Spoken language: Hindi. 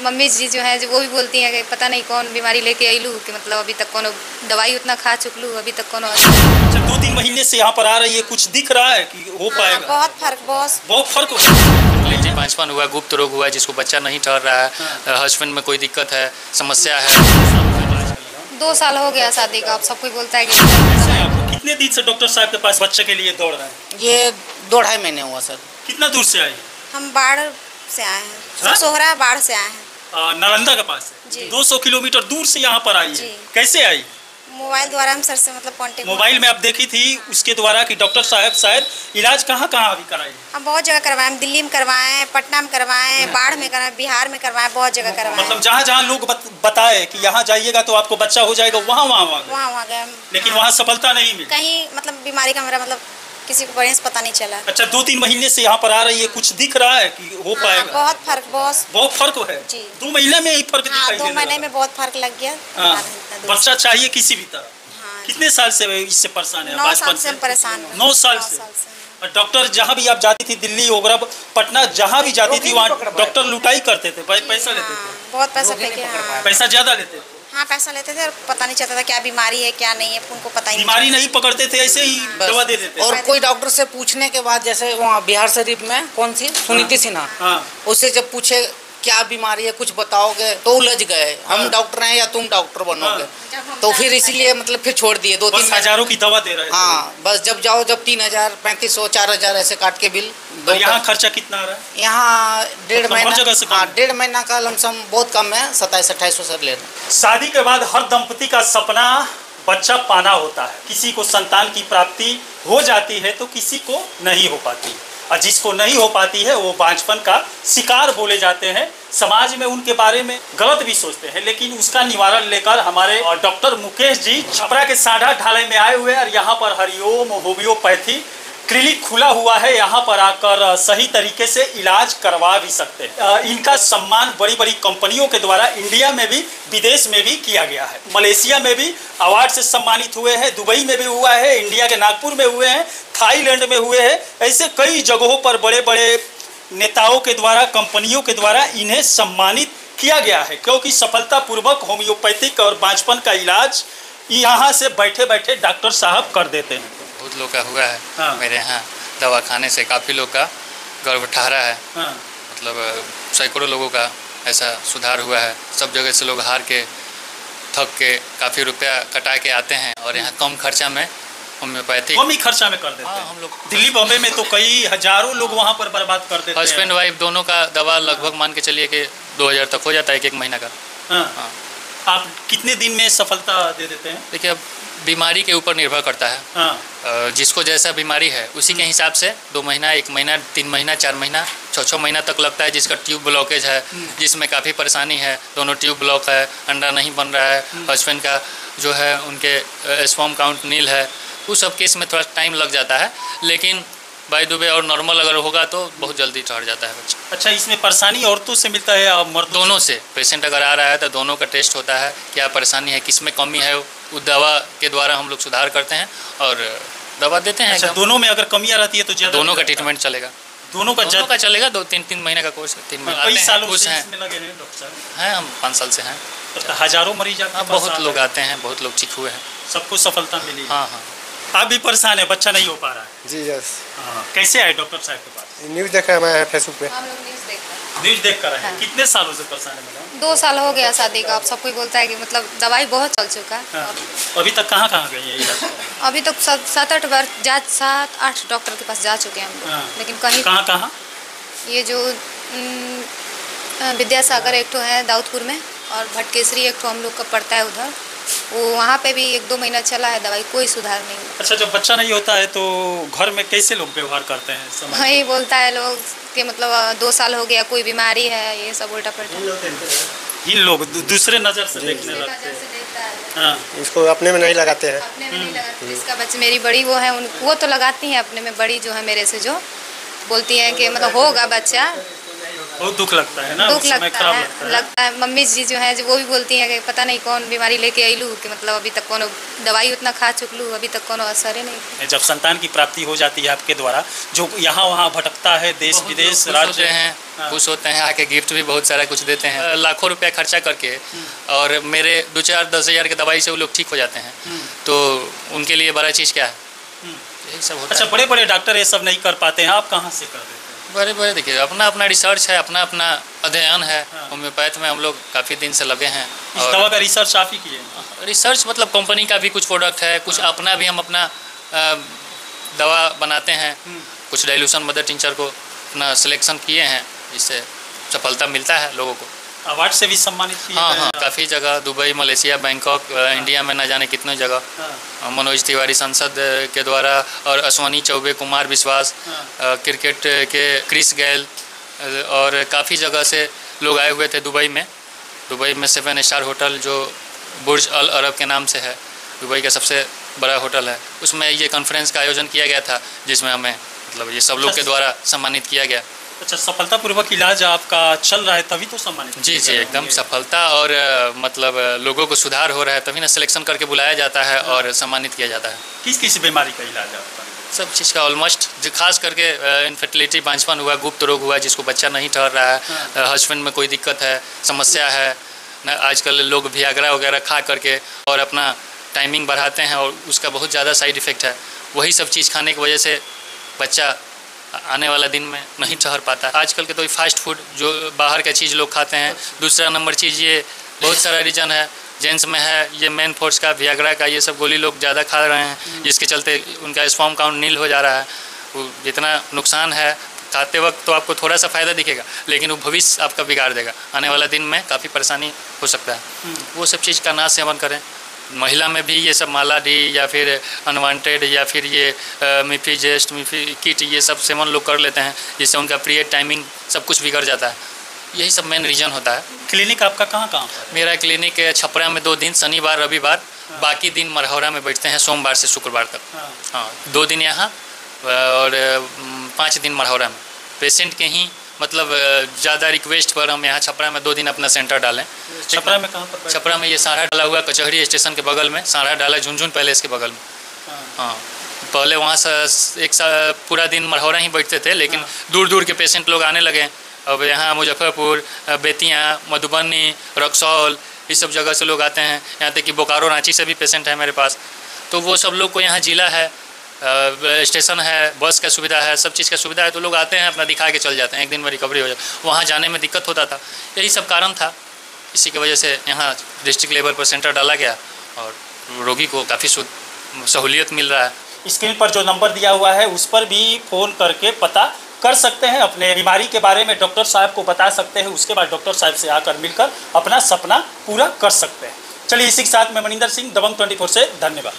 मम्मी जी जो है वो भी बोलती हैं कि पता नहीं कौन बीमारी लेके आई लू, कि मतलब अभी तक कौन दवाई उतना खा चुक लू, अभी तक कौन। अच्छा, 2-3 महीने से यहाँ पर आ रही है, कुछ दिख रहा है कि हो पाएगा? बहुत फर्क हो लीजिए, बांझपन हुआ, गुप्त रोग हुआ, जिसको बच्चा नहीं ठहर रहा है, हस्बैंड में कोई दिक्कत है, समस्या है। 2 साल हो गया शादी का, अब सब कोई बोलता है कि कितने दिन से डॉक्टर साहब के पास बच्चे के लिए दौड़ रहे हैं? ये 2-2.5 महीने हुआ सर। कितना दूर से आए? हम बाढ़ से आए हैं, सोहरा बाढ़ से आए हैं। नालंदा के पास से 200 किलोमीटर दूर से यहाँ पर आई है। कैसे आई? मोबाइल द्वारा हम सर से मतलब कांटेक्ट। मोबाइल में आप देखी थी उसके द्वारा कि डॉक्टर साहब शायद इलाज कहाँ अभी कराए? हम बहुत जगह करवाए, हम दिल्ली में करवाए, पटना में करवाए, बाढ़ में करवाए, बिहार में करवाए, बहुत जगह करवाए। मतलब जहाँ लोग बताए कि यहाँ जाइएगा तो आपको बच्चा हो जाएगा, वहाँ गए। लेकिन वहाँ सफलता नहीं मिली। कहीं मतलब बीमारी का मेरा मतलब किसी को बढ़िया से पता नहीं चला। अच्छा, 2-3 महीने से यहाँ पर आ रही है, कुछ दिख रहा है कि हो पाएगा? बहुत फर्क है जी। 2 महीने में ही फर्क दिखाई दे रहा है। 2 महीने में बहुत फर्क लग गया। बच्चा चाहिए किसी भी तरह। कितने साल से इससे परेशान है? 9 साल से परेशान है। 9 साल से। डॉक्टर जहाँ भी आप जाती थी, दिल्ली वगैरह, पटना, जहाँ भी जाती थी वहाँ डॉक्टर लुटाई करते थे, पैसा लेते थे। बहुत पैसा लेके। पैसा ज्यादा लेते थे। हाँ, पैसा लेते थे और पता नहीं चलता था क्या बीमारी है क्या नहीं है, उनको पता ही बीमारी नहीं पकड़ते थे, ऐसे ही दवा दे देते। और कोई डॉक्टर से पूछने के बाद, जैसे वहाँ बिहार शरीफ में कौन सी सुनीति सिन्हा, उससे जब पूछे क्या बीमारी है कुछ बताओगे तो उलझ गए, हम डॉक्टर हैं या तुम डॉक्टर बनोगे, तो फिर इसीलिए मतलब फिर छोड़ दिए। 2-3 हजारों की दवा दे रहे हैं। हाँ, बस जब जाओ जब 3,000, 3,500, 4,000 ऐसे काट के बिल। यहाँ खर्चा कितना आ रहा है? यहाँ 1.5 महीना। हाँ, 1.5 महीना का लमसम बहुत कम है, 2700-2800 सर ले रहे हैं। शादी के बाद हर दंपति का सपना बच्चा पाना होता है। किसी को संतान की प्राप्ति हो जाती है तो किसी को नहीं हो पाती, और जिसको नहीं हो पाती है वो बांझपन का शिकार बोले जाते हैं। समाज में उनके बारे में गलत भी सोचते हैं, लेकिन उसका निवारण लेकर हमारे डॉक्टर मुकेश जी छपरा के साढ़ा ढाले में आए हुए हैं, और यहाँ पर हरिओम होम्योपैथी क्लिनिक खुला हुआ है। यहाँ पर आकर सही तरीके से इलाज करवा भी सकते हैं। इनका सम्मान बड़ी बड़ी कंपनियों के द्वारा इंडिया में भी विदेश में भी किया गया है। मलेशिया में भी अवार्ड से सम्मानित हुए हैं, दुबई में भी हुआ है, इंडिया के नागपुर में हुए हैं, थाईलैंड में हुए हैं। ऐसे कई जगहों पर बड़े बड़े नेताओं के द्वारा, कंपनियों के द्वारा इन्हें सम्मानित किया गया है, क्योंकि सफलतापूर्वक होम्योपैथिक और बांझपन का इलाज यहाँ से बैठे बैठे डॉक्टर साहब कर देते हैं। बहुत लोग का हुआ है। मेरे यहाँ दवा खाने से काफ़ी लोग का गर्भ ठहरा है। मतलब सैकड़ों लोगों का ऐसा सुधार हुआ है। सब जगह से लोग हार के थक के काफ़ी रुपया कटा के आते हैं, और यहाँ कम खर्चा में होम्योपैथिक कम ही खर्चा में कर देते हैं। हम लोग दिल्ली बॉम्बे में तो कई हजारों लोग वहाँ पर बर्बाद कर देते हैं। हस्बैंड वाइफ दोनों का दवा लगभग मान के चलिए कि 2000 तक हो जाता है 1 महीना का। हाँ। आप कितने दिन में सफलता दे देते हैं? देखिए, अब बीमारी के ऊपर निर्भर करता है। जिसको जैसा बीमारी है उसी के हिसाब से 2 महीना, 1 महीना, 3 महीना, 4 महीना, 6 महीना तक लगता है। जिसका ट्यूब ब्लॉकेज है, जिसमें काफ़ी परेशानी है, दोनों ट्यूब ब्लॉक है, अंडा नहीं बन रहा है, हस्बैंड का जो है उनके स्पर्म काउंट नील है, उस सब केस में थोड़ा टाइम लग जाता है। लेकिन बाय द वे और नॉर्मल अगर होगा तो बहुत जल्दी ठहर जाता है बच्चा। अच्छा, इसमें परेशानी औरतों से मिलता है या मर्दों? दोनों से। पेशेंट अगर आ रहा है तो दोनों का टेस्ट होता है, क्या परेशानी है, किस में कमी है, उस दवा के द्वारा हम लोग सुधार करते हैं और दवा देते हैं। अच्छा, दोनों में अगर कमियाँ रहती है तो ज़्यादा दोनों का ट्रीटमेंट चलेगा। दोनों का चलेगा। 2-3 महीने का कोर्स है। 3 महीने कई सालों कुछ से हैं। इसमें लगे हैं डॉक्टर साहब? हैं, हम 5 साल से हैं। हजारों मरीज आपके पास बहुत लोग आते हैं, बहुत लोग ठीक हुए हैं, सबको सफलता मिली। हाँ हाँ। आप भी परेशान है, बच्चा नहीं हो पा रहा है? जी यस। कैसे आए डॉक्टर साहब के पास? न्यूज़ देखा मैं फेसबुक पे। हम लोग न्यूज़ देख कर आए। कितने सालों से परेशान है मैडम? 2 साल हो गया शादी का, अब सब कोई बोलता है कि मतलब दवाई बहुत चल चुका है। अभी तक कहाँ गई है इलाज? अभी तक 7-8 बार 7-8 डॉक्टर के पास जा चुके हैं हम लोग, लेकिन कहीं कहाँ? ये जो विद्यासागर एक ठो है दाऊदपुर में, और भटकेसरी एक ठो हम लोग का पड़ता है उधर, वो वहाँ पे भी 1-2 महीना चला है दवाई, कोई सुधार नहीं। अच्छा, जब बच्चा नहीं होता है तो घर में कैसे लोग व्यवहार करते हैं? वही बोलता है लोग कि मतलब 2 साल हो गया, कोई बीमारी है, ये सब उल्टा पलटा। इन लोग दूसरे नज़र से देखने लगते हैं। इसको अपने में नहीं लगाते हैं। अपने में नहीं लगाते। जिसका बच्चे मेरी बड़ी वो है वो तो लगाती हैं अपने में, बड़ी जो है मेरे से जो बोलती हैं कि मतलब होगा बच्चा, बहुत दुख लगता है ना, दुख उस समय खराब लगता है। मम्मी जी जो है वो भी बोलती हैं कि पता नहीं कौन बीमारी लेके अइलू कि मतलब अभी तक कौन दवाई उतना खा चुकलू, अभी तक कौन असर ही नहीं। जब संतान की प्राप्ति हो जाती है आपके द्वारा, जो यहाँ वहाँ भटकता है देश विदेश राज्य हैं, खुश होते हैं, आके गिफ्ट भी बहुत सारा कुछ देते हैं, लाखों रुपया खर्चा करके, और मेरे 2-4-10 हज़ार की दवाई से वो लोग ठीक हो जाते हैं, तो उनके लिए बड़ा चीज़ क्या है, यही सब होता है। अच्छा, बड़े बड़े डॉक्टर ये सब नहीं कर पाते हैं, आप कहाँ से कर देते हैं? बड़े देखिए, अपना अपना रिसर्च है, अपना अपना अध्ययन है। होम्योपैथ में हम लोग काफ़ी दिन से लगे हैं। इस दवा का रिसर्च आप ही किए? रिसर्च मतलब कंपनी का भी कुछ प्रोडक्ट है, कुछ अपना भी हम अपना दवा बनाते हैं, कुछ डाइल्यूशन मदर टिंचर को अपना सिलेक्शन किए हैं, जिससे सफलता मिलता है लोगों को। अवार्ड से भी सम्मानित किए? हाँ, काफ़ी जगह, दुबई, मलेशिया, बैंकॉक, इंडिया में न जाने कितने जगह। मनोज तिवारी संसद के द्वारा, और अश्वनी चौबे, कुमार विश्वास, क्रिकेट के क्रिस गेल, और काफ़ी जगह से लोग आए हुए थे दुबई में 7 स्टार होटल जो बुर्ज अल अरब के नाम से है, दुबई का सबसे बड़ा होटल है, उसमें ये कॉन्फ्रेंस का आयोजन किया गया था, जिसमें हमें मतलब ये सब लोग के द्वारा सम्मानित किया गया। अच्छा, सफलतापूर्वक इलाज आपका चल रहा है तभी तो सम्मानित? जी, एकदम सफलता, और मतलब लोगों को सुधार हो रहा है तभी ना सिलेक्शन करके बुलाया जाता है और सम्मानित किया जाता है। किस किस बीमारी का इलाज है आपका? सब चीज़ का ऑलमोस्ट, खास करके इनफर्टिलिटी, बांझपन हुआ, गुप्त रोग हुआ, जिसको बच्चा नहीं ठहर रहा है, हस्बैंड में कोई दिक्कत है, समस्या है ना, आजकल लोग वियाग्रा वगैरह खा करके और अपना टाइमिंग बढ़ाते हैं और उसका बहुत ज़्यादा साइड इफ़ेक्ट है। वही सब चीज़ खाने की वजह से बच्चा आने वाला दिन में नहीं ठहर पाता। आजकल के तो फास्ट फूड जो बाहर का चीज़ लोग खाते हैं। दूसरा नंबर चीज़ ये बहुत सारा रीज़न है, जेंट्स में है ये मेन फोर्स का, वियाग्रा का, ये सब गोली लोग ज़्यादा खा रहे हैं, जिसके चलते उनका स्पर्म काउंट नील हो जा रहा है। वो जितना नुकसान है, खाते वक्त तो आपको थोड़ा सा फ़ायदा दिखेगा, लेकिन वो भविष्य आपका बिगाड़ देगा, आने वाला दिन में काफ़ी परेशानी हो सकता है। वो सब चीज़ का ना सेवन करें। महिला में भी ये सब माला डी या फिर अनवांटेड या फिर ये मिफी जेस्ट, मिफी किट, ये सब सेवन लोग कर लेते हैं, जिससे उनका पीरियड टाइमिंग सब कुछ बिगड़ जाता है। यही सब मेन रीज़न होता है। क्लिनिक आपका कहाँ? मेरा क्लिनिक छपरा में 2 दिन, शनिवार रविवार, बाकी दिन मरहौरा में बैठते हैं, सोमवार से शुक्रवार तक। हाँ, 2 दिन यहाँ और 5 दिन मरहौरा में। पेशेंट के ही मतलब ज़्यादा रिक्वेस्ट पर हम यहाँ छपरा में 2 दिन अपना सेंटर डालें। छपरा में कहाँ पर? छपरा में ये सारा डाला हुआ, कचहरी स्टेशन के बगल में सारा डाला, झुनझुन पैलेस के बगल में। हाँ, पहले वहाँ से पूरा दिन मरहौरा ही बैठते थे, लेकिन दूर दूर के पेशेंट लोग आने लगे। अब यहाँ मुजफ्फरपुर, बेतिया, मधुबनी, रक्सौल, इस सब जगह से लोग आते हैं। यहाँ तक कि बोकारो, रांची से भी पेशेंट है मेरे पास। तो वो सब लोग को यहाँ जिला है, स्टेशन है, बस का सुविधा है, सब चीज़ का सुविधा है, तो लोग आते हैं, अपना दिखा के चल जाते हैं, 1 दिन में रिकवरी हो जाती है। वहाँ जाने में दिक्कत होता था, यही सब कारण था। इसी की वजह से यहाँ डिस्ट्रिक्ट लेवल पर सेंटर डाला गया और रोगी को काफ़ी सहूलियत मिल रहा है। स्क्रीन पर जो नंबर दिया हुआ है उस पर भी फ़ोन करके पता कर सकते हैं, अपने बीमारी के बारे में डॉक्टर साहब को बता सकते हैं, उसके बाद डॉक्टर साहब से आकर मिलकर अपना सपना पूरा कर सकते हैं। चलिए, इसी के साथ मैं मनिंदर सिंह, दबंग 24 से धन्यवाद।